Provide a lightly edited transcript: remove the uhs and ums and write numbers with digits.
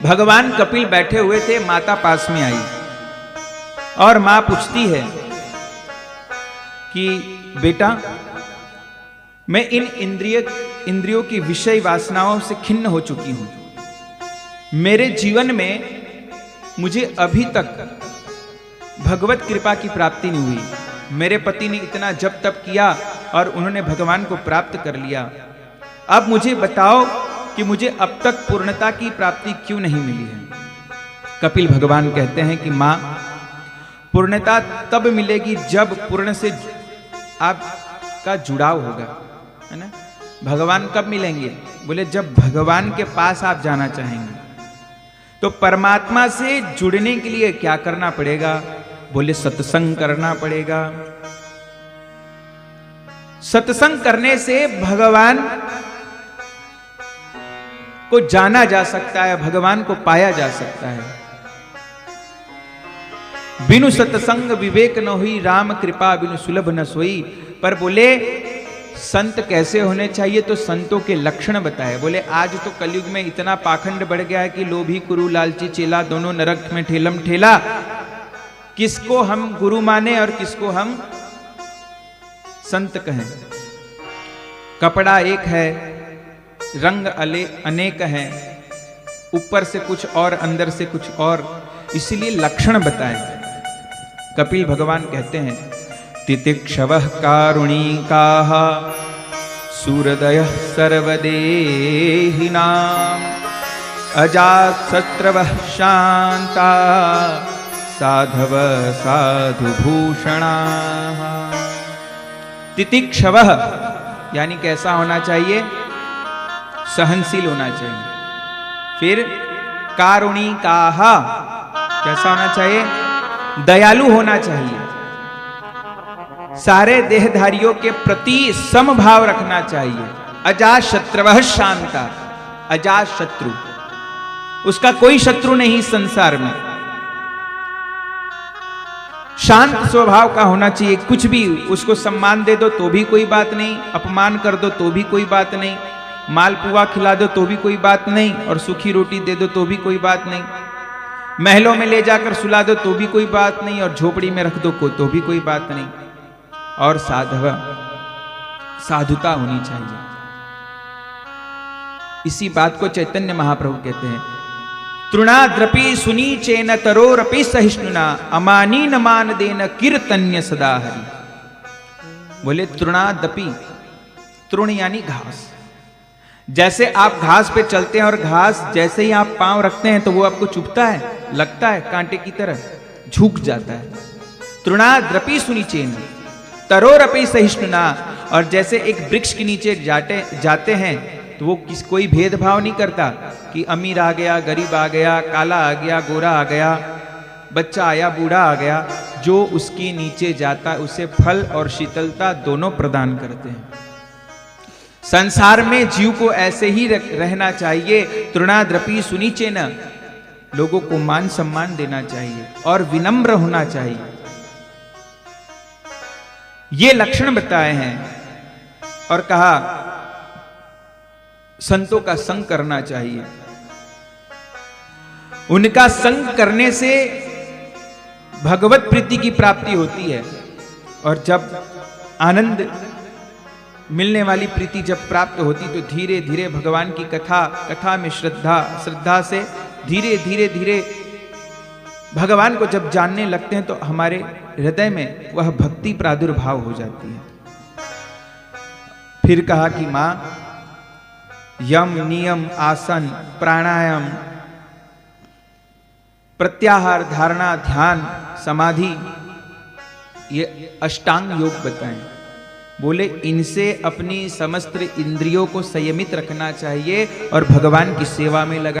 भगवान कपिल बैठे हुए थे, माता पास में आई और मां पूछती है कि बेटा, मैं इन इंद्रियों की विषय वासनाओं से खिन्न हो चुकी हूं। मेरे जीवन में मुझे अभी तक भगवत कृपा की प्राप्ति नहीं हुई। मेरे पति ने इतना जप तप किया और उन्होंने भगवान को प्राप्त कर लिया। अब मुझे बताओ कि मुझे अब तक पूर्णता की प्राप्ति क्यों नहीं मिली है। कपिल भगवान कहते हैं कि मां, पूर्णता तब मिलेगी जब पूर्ण से आपका जुड़ाव होगा, है ना। भगवान कब मिलेंगे? बोले जब भगवान के पास आप जाना चाहेंगे। तो परमात्मा से जुड़ने के लिए क्या करना पड़ेगा? बोले सत्संग करना पड़ेगा। सत्संग करने से भगवान को जाना जा सकता है, भगवान को पाया जा सकता है। बिनु सत्संग विवेक न हुई, राम कृपा बिनु सुलभ न सोई। पर बोले संत कैसे होने चाहिए, तो संतों के लक्षण बताए। बोले आज तो कलयुग में इतना पाखंड बढ़ गया है कि लोभी कुरु लालची चेला, दोनों नरक में ठेलम ठेला। किसको हम गुरु माने और किसको हम संत कहें? कपड़ा एक है, रंग अनेक हैं, ऊपर से कुछ और अंदर से कुछ और, इसलिए लक्षण बताए। कपिल भगवान कहते हैं तितिक्षवः कारुणिकाः सूरदयः सर्वदेहिनां अजातशत्रवः शान्ता साधवः साधुभूषणाः। तितिक्षवः यानी कैसा होना चाहिए? सहनशील होना चाहिए। फिर कारुणिकाः कैसा होना चाहिए? दयालु होना चाहिए। सारे देहधारियों के प्रति समभाव रखना चाहिए। अजात शत्रवः शांता, अजात शत्रु, उसका कोई शत्रु नहीं संसार में। शांत स्वभाव का होना चाहिए। कुछ भी उसको सम्मान दे दो तो भी कोई बात नहीं, अपमान कर दो तो भी कोई बात नहीं, मालपुआ खिला दो तो भी कोई बात नहीं, और सूखी रोटी दे दो तो भी कोई बात नहीं, महलों में ले जाकर सुला दो तो भी कोई बात नहीं, और झोपड़ी में रख दो तो भी कोई बात नहीं। और साधुता होनी चाहिए। इसी बात को चैतन्य महाप्रभु कहते हैं, तृणाद्रपि सुनीचेन तरोरपि सहिष्णुना अमानीन मान देन कीर्तन्य सदा हरि। बोले तृणादपि, तृण यानी घास। जैसे आप घास पे चलते हैं और घास जैसे ही आप पांव रखते हैं तो वो आपको चुभता है, लगता है कांटे की तरह, झुक जाता है। तृणाद्रपि सुनीचेन तरोरपि सहिष्णुना, और जैसे एक वृक्ष के नीचे जाते हैं तो वो कोई भेदभाव नहीं करता कि अमीर आ गया, गरीब आ गया, काला आ गया, गोरा आ गया, बच्चा आया, बूढ़ा आ गया। जो उसके नीचे जाता है उसे फल और शीतलता दोनों प्रदान करते हैं। संसार में जीव को ऐसे ही रहना चाहिए। तृणाद्रपि सुनीचेन, लोगों को मान सम्मान देना चाहिए और विनम्र होना चाहिए। ये लक्षण बताए हैं और कहा संतों का संग करना चाहिए। उनका संग करने से भगवत प्रीति की प्राप्ति होती है, और जब आनंद मिलने वाली प्रीति जब प्राप्त होती तो धीरे धीरे भगवान की कथा में श्रद्धा से धीरे धीरे भगवान को जब जानने लगते हैं तो हमारे हृदय में वह भक्ति प्रादुर्भाव हो जाती है। फिर कहा कि मां, यम नियम आसन प्राणायाम प्रत्याहार धारणा ध्यान समाधि, ये अष्टांग योग बताएं। बोले इनसे अपनी समस्त इंद्रियों को संयमित रखना चाहिए और भगवान की सेवा में लगा